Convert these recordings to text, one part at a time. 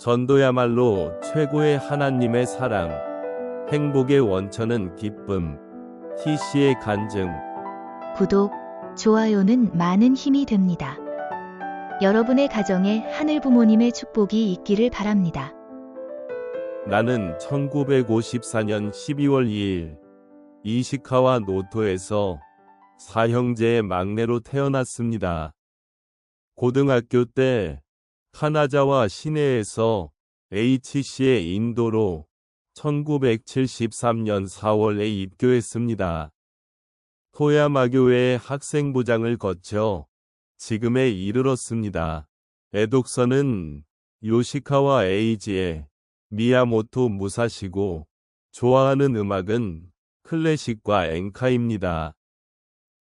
전도야말로 최고의 하나님의 사랑, 행복의 원천은 기쁨. TC의 간증. 구독, 좋아요는 많은 힘이 됩니다. 여러분의 가정에 하늘 부모님의 축복이 있기를 바랍니다. 나는 1954년 12월 2일 이시카와 노토에서 사형제의 막내로 태어났습니다. 고등학교 때 카나자와 시내에서 HC의 인도로 1973년 4월에 입교했습니다. 토야마교회의 학생부장을 거쳐 지금에 이르렀습니다. 애독서는 요시카와 에이지의 미야모토 무사시고 좋아하는 음악은 클래식과 엔카입니다.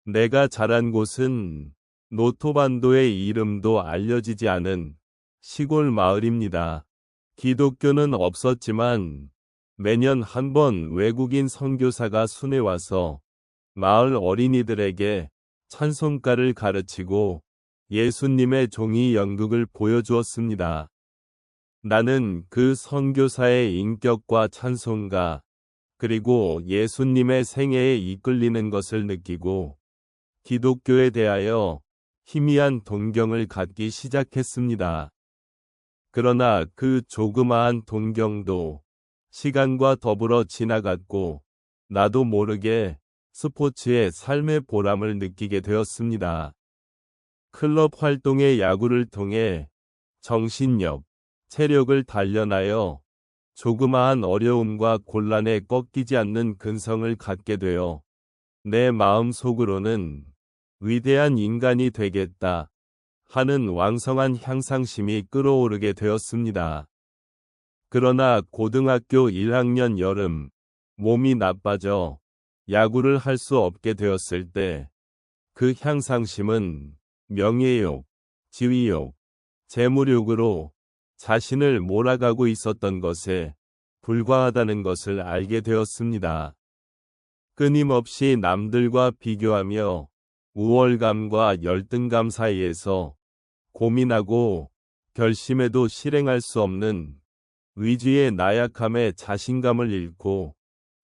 내가 자란 곳은 노토반도의 이름도 알려지지 않은 시골 마을입니다. 기독교는 없었지만 매년 한 번 외국인 선교사가 순회 와서 마을 어린이들에게 찬송가를 가르치고 예수님의 종이 연극을 보여주었습니다. 나는 그 선교사의 인격과 찬송가, 그리고 예수님의 생애에 이끌리는 것을 느끼고 기독교에 대하여 희미한 동경을 갖기 시작했습니다. 그러나 그 조그마한 동경도 시간과 더불어 지나갔고 나도 모르게 스포츠의 삶의 보람을 느끼게 되었습니다. 클럽 활동의 야구를 통해 정신력, 체력을 단련하여 조그마한 어려움과 곤란에 꺾이지 않는 근성을 갖게 되어 내 마음 속으로는 위대한 인간이 되겠다 하는 왕성한 향상심이 끓어오르게 되었습니다. 그러나 고등학교 1학년 여름 몸이 나빠져 야구를 할 수 없게 되었을 때 그 향상심은 명예욕, 지위욕, 재물욕으로 자신을 몰아가고 있었던 것에 불과하다는 것을 알게 되었습니다. 끊임없이 남들과 비교하며 우월감과 열등감 사이에서 고민하고 결심해도 실행할 수 없는 의지의 나약함에 자신감을 잃고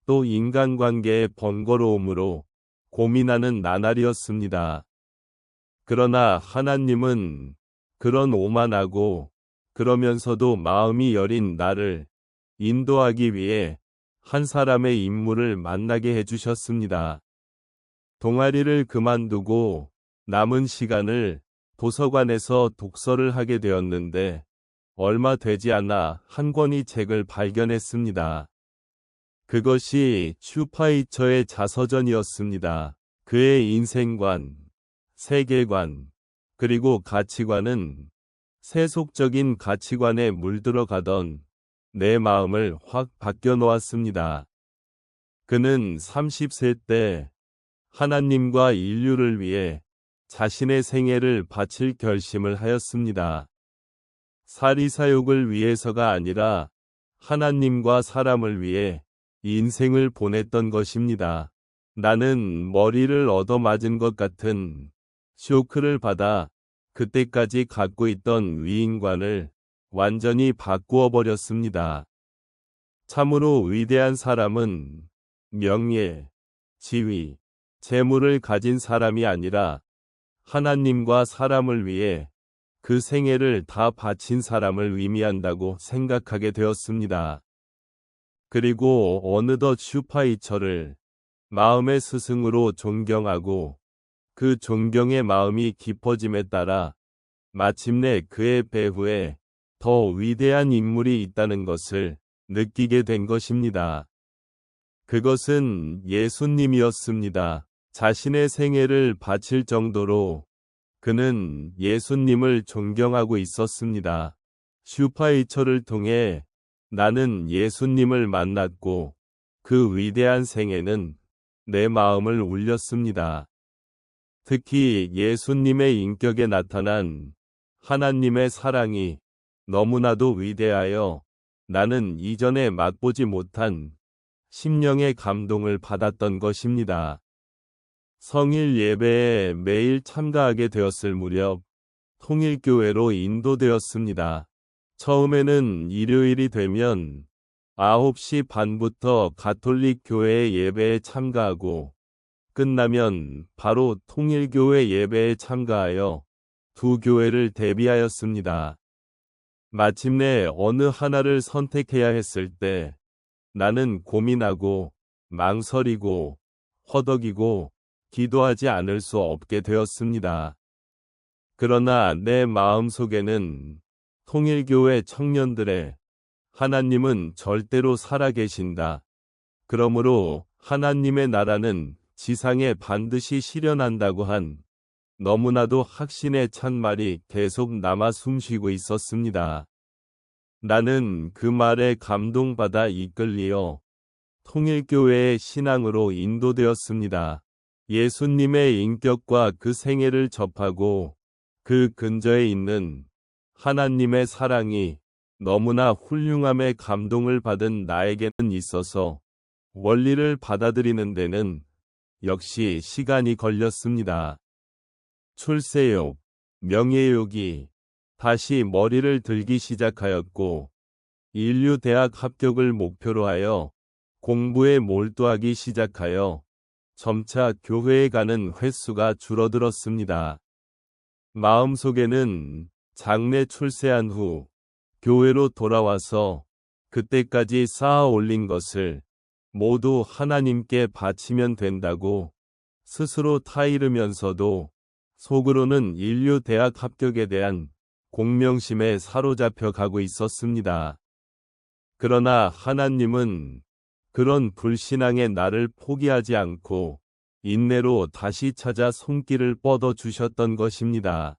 또 인간관계의 번거로움으로 고민하는 나날이었습니다. 그러나 하나님은 그런 오만하고 그러면서도 마음이 여린 나를 인도하기 위해 한 사람의 인물을 만나게 해주셨습니다. 동아리를 그만두고 남은 시간을 도서관에서 독서를 하게 되었는데 얼마 되지 않아 한 권의 책을 발견했습니다. 그것이 슈파이처의 자서전이었습니다. 그의 인생관, 세계관, 그리고 가치관은 세속적인 가치관에 물들어가던 내 마음을 확 바뀌어 놓았습니다. 그는 30세 때 하나님과 인류를 위해 자신의 생애를 바칠 결심을 하였습니다. 사리사욕을 위해서가 아니라 하나님과 사람을 위해 인생을 보냈던 것입니다. 나는 머리를 얻어맞은 것 같은 쇼크를 받아 그때까지 갖고 있던 위인관을 완전히 바꾸어 버렸습니다. 참으로 위대한 사람은 명예, 지위, 재물을 가진 사람이 아니라 하나님과 사람을 위해 그 생애를 다 바친 사람을 의미한다고 생각하게 되었습니다. 그리고 어느덧 슈파이처를 마음의 스승으로 존경하고 그 존경의 마음이 깊어짐에 따라 마침내 그의 배후에 더 위대한 인물이 있다는 것을 느끼게 된 것입니다. 그것은 예수님이었습니다. 자신의 생애를 바칠 정도로 그는 예수님을 존경하고 있었습니다. 슈파이처를 통해 나는 예수님을 만났고 그 위대한 생애는 내 마음을 울렸습니다. 특히 예수님의 인격에 나타난 하나님의 사랑이 너무나도 위대하여 나는 이전에 맛보지 못한 심령의 감동을 받았던 것입니다. 성일 예배에 매일 참가하게 되었을 무렵 통일교회로 인도되었습니다. 처음에는 일요일이 되면 9시 반부터 가톨릭 교회 예배에 참가하고 끝나면 바로 통일교회 예배에 참가하여 두 교회를 대비하였습니다. 마침내 어느 하나를 선택해야 했을 때 나는 고민하고 망설이고 허덕이고 기도하지 않을 수 없게 되었습니다. 그러나 내 마음속에는 통일교회 청년들의 하나님은 절대로 살아계신다. 그러므로 하나님의 나라는 지상에 반드시 실현한다고 한 너무나도 확신에 찬 말이 계속 남아 숨쉬고 있었습니다. 나는 그 말에 감동받아 이끌리어 통일교회의 신앙으로 인도되었습니다. 예수님의 인격과 그 생애를 접하고 그 근저에 있는 하나님의 사랑이 너무나 훌륭함에 감동을 받은 나에게는 있어서 원리를 받아들이는 데는 역시 시간이 걸렸습니다. 출세욕, 명예욕이 다시 머리를 들기 시작하였고 인류 대학 합격을 목표로 하여 공부에 몰두하기 시작하여 점차 교회에 가는 횟수가 줄어들었습니다. 마음속에는 장래 출세한 후 교회로 돌아와서 그때까지 쌓아 올린 것을 모두 하나님께 바치면 된다고 스스로 타이르면서도 속으로는 인류 대학 합격에 대한 공명심에 사로잡혀 가고 있었습니다. 그러나 하나님은 그런 불신앙의 나를 포기하지 않고 인내로 다시 찾아 손길을 뻗어 주셨던 것입니다.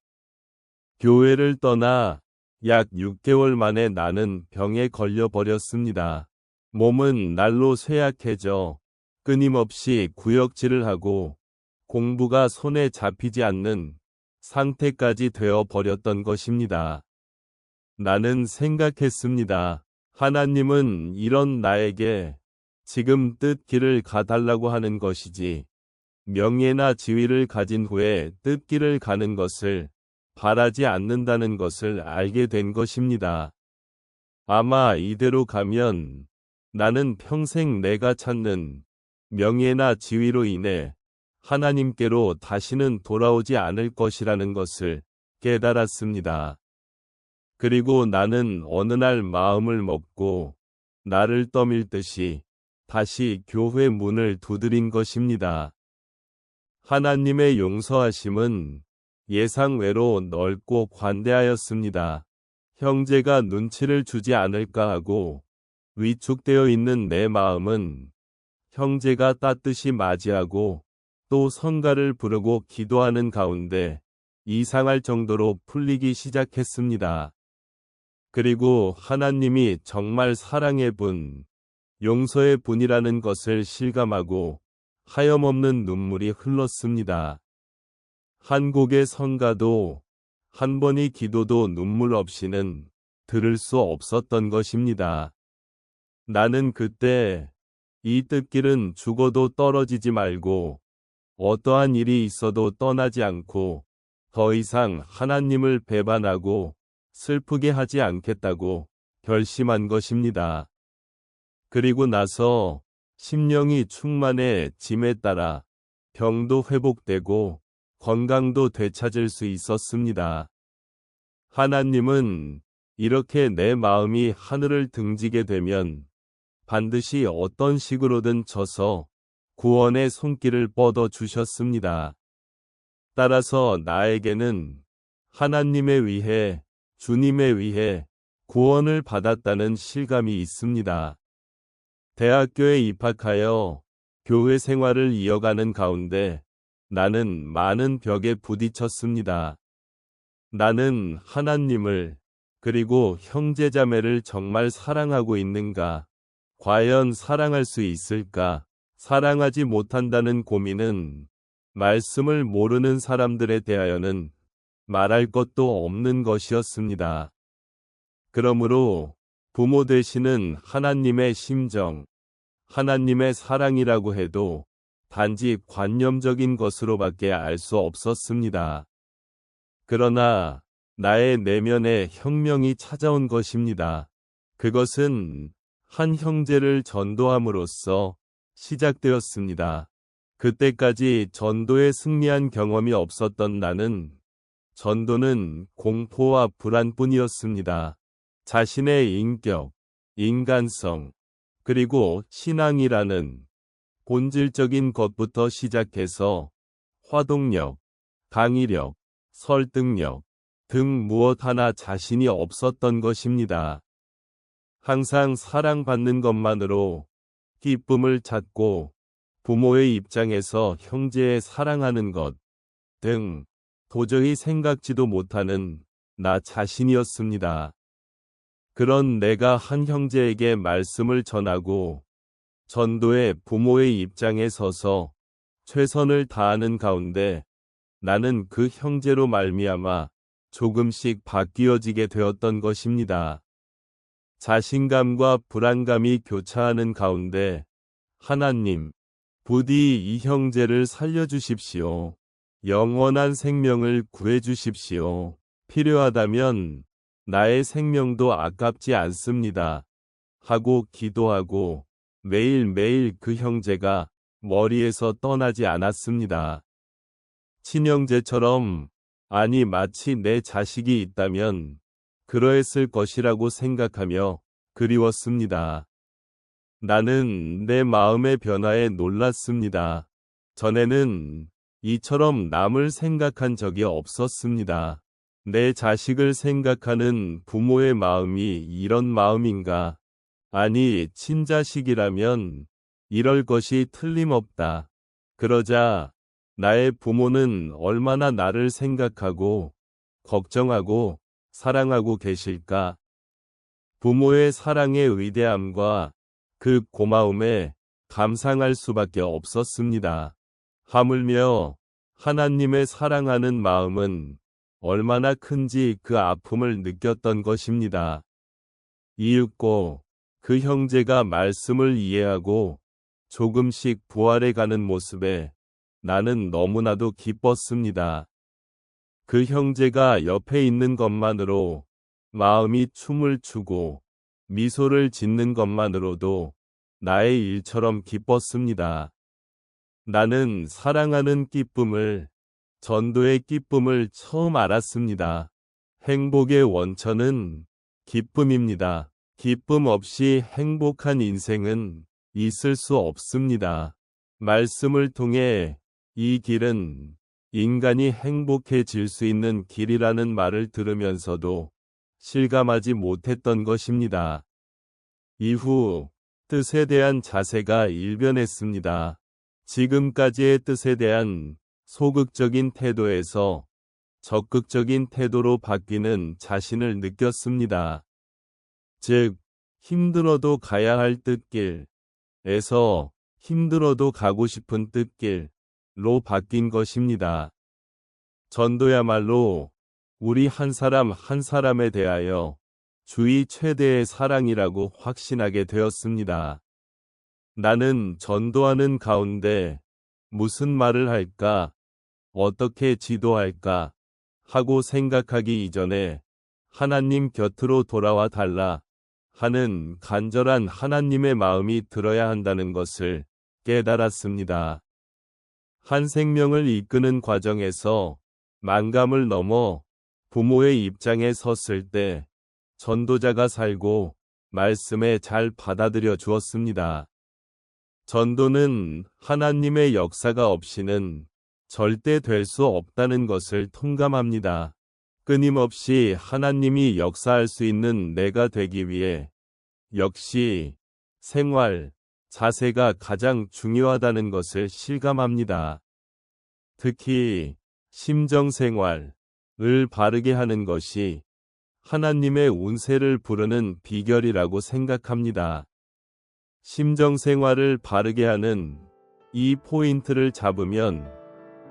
교회를 떠나 약 6개월 만에 나는 병에 걸려 버렸습니다. 몸은 날로 쇠약해져 끊임없이 구역질을 하고 공부가 손에 잡히지 않는 상태까지 되어 버렸던 것입니다. 나는 생각했습니다. 하나님은 이런 나에게 지금 뜻길을 가달라고 하는 것이지 명예나 지위를 가진 후에 뜻길을 가는 것을 바라지 않는다는 것을 알게 된 것입니다. 아마 이대로 가면 나는 평생 내가 찾는 명예나 지위로 인해 하나님께로 다시는 돌아오지 않을 것이라는 것을 깨달았습니다. 그리고 나는 어느 날 마음을 먹고 나를 떠밀듯이 다시 교회 문을 두드린 것입니다. 하나님의 용서하심은 예상외로 넓고 관대하였습니다. 형제가 눈치를 주지 않을까 하고 위축되어 있는 내 마음은 형제가 따뜻이 맞이하고 또 성가를 부르고 기도하는 가운데 이상할 정도로 풀리기 시작했습니다. 그리고 하나님이 정말 사랑의 분, 용서의 분이라는 것을 실감하고 하염없는 눈물이 흘렀습니다. 한 곡의 성가도 한 번의 기도도 눈물 없이는 들을 수 없었던 것입니다. 나는 그때 이 뜻길은 죽어도 떨어지지 말고 어떠한 일이 있어도 떠나지 않고 더 이상 하나님을 배반하고 슬프게 하지 않겠다고 결심한 것입니다. 그리고 나서 심령이 충만해 짐에 따라 병도 회복되고 건강도 되찾을 수 있었습니다. 하나님은 이렇게 내 마음이 하늘을 등지게 되면 반드시 어떤 식으로든 쳐서 구원의 손길을 뻗어 주셨습니다. 따라서 나에게는 하나님에 의해, 주님에 의해 구원을 받았다는 실감이 있습니다. 대학교에 입학하여 교회 생활을 이어가는 가운데 나는 많은 벽에 부딪혔습니다. 나는 하나님을 그리고 형제자매를 정말 사랑하고 있는가? 과연 사랑할 수 있을까? 사랑하지 못한다는 고민은 말씀을 모르는 사람들에 대하여는 말할 것도 없는 것이었습니다. 그러므로 부모 되시는 하나님의 심정, 하나님의 사랑이라고 해도 단지 관념적인 것으로밖에 알 수 없었습니다. 그러나 나의 내면에 혁명이 찾아온 것입니다. 그것은 한 형제를 전도함으로써 시작되었습니다. 그때까지 전도에 승리한 경험이 없었던 나는 전도는 공포와 불안뿐이었습니다. 자신의 인격, 인간성, 그리고 신앙이라는 본질적인 것부터 시작해서 화동력, 강의력, 설득력 등 무엇 하나 자신이 없었던 것입니다. 항상 사랑받는 것만으로 기쁨을 찾고 부모의 입장에서 형제에 사랑하는 것 등 도저히 생각지도 못하는 나 자신이었습니다. 그런 내가 한 형제에게 말씀을 전하고 전도의 부모의 입장에 서서 최선을 다하는 가운데 나는 그 형제로 말미암아 조금씩 바뀌어지게 되었던 것입니다. 자신감과 불안감이 교차하는 가운데 하나님, 부디 이 형제를 살려주십시오. 영원한 생명을 구해주십시오. 필요하다면 나의 생명도 아깝지 않습니다. 하고 기도하고 매일매일 그 형제가 머리에서 떠나지 않았습니다. 친형제처럼, 아니 마치 내 자식이 있다면 그러했을 것이라고 생각하며 그리웠습니다. 나는 내 마음의 변화에 놀랐습니다. 전에는 이처럼 남을 생각한 적이 없었습니다. 내 자식을 생각하는 부모의 마음이 이런 마음인가? 아니, 친자식이라면 이럴 것이 틀림없다. 그러자 나의 부모는 얼마나 나를 생각하고 걱정하고 사랑하고 계실까? 부모의 사랑의 의대함과 그 고마움에 감상할 수밖에 없었습니다. 하물며 하나님의 사랑하는 마음은 얼마나 큰지 그 아픔을 느꼈던 것입니다. 이윽고 그 형제가 말씀을 이해하고 조금씩 부활해가는 모습에 나는 너무나도 기뻤습니다. 그 형제가 옆에 있는 것만으로 마음이 춤을 추고 미소를 짓는 것만으로도 나의 일처럼 기뻤습니다. 나는 사랑하는 기쁨을, 전도의 기쁨을 처음 알았습니다. 행복의 원천은 기쁨입니다. 기쁨 없이 행복한 인생은 있을 수 없습니다. 말씀을 통해 이 길은 인간이 행복해질 수 있는 길이라는 말을 들으면서도 실감하지 못했던 것입니다. 이후 뜻에 대한 자세가 일변했습니다. 지금까지의 뜻에 대한 소극적인 태도에서 적극적인 태도로 바뀌는 자신을 느꼈습니다. 즉, 힘들어도 가야 할 뜻길에서 힘들어도 가고 싶은 뜻길로 바뀐 것입니다. 전도야말로 우리 한 사람 한 사람에 대하여 주의 최대의 사랑이라고 확신하게 되었습니다. 나는 전도하는 가운데 무슨 말을 할까, 어떻게 지도할까 하고 생각하기 이전에 하나님 곁으로 돌아와 달라 하는 간절한 하나님의 마음이 들어야 한다는 것을 깨달았습니다. 한 생명을 이끄는 과정에서 만감을 넘어 부모의 입장에 섰을 때 전도자가 살고 말씀에 잘 받아들여 주었습니다. 전도는 하나님의 역사가 없이는 절대 될 수 없다는 것을 통감합니다. 끊임없이 하나님이 역사할 수 있는 내가 되기 위해 역시 생활, 자세가 가장 중요하다는 것을 실감합니다. 특히 심정생활을 바르게 하는 것이 하나님의 운세를 부르는 비결이라고 생각합니다. 심정생활을 바르게 하는 이 포인트를 잡으면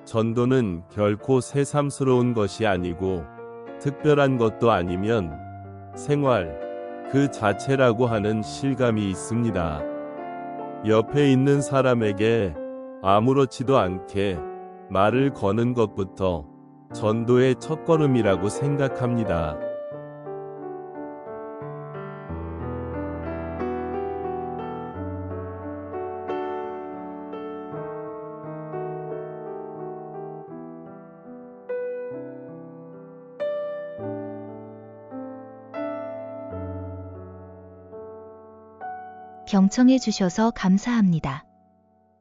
전도는 결코 새삼스러운 것이 아니고 특별한 것도 아니면 생활 그 자체라고 하는 실감이 있습니다. 옆에 있는 사람에게 아무렇지도 않게 말을 거는 것부터 전도의 첫걸음이라고 생각합니다. 경청해 주셔서 감사합니다.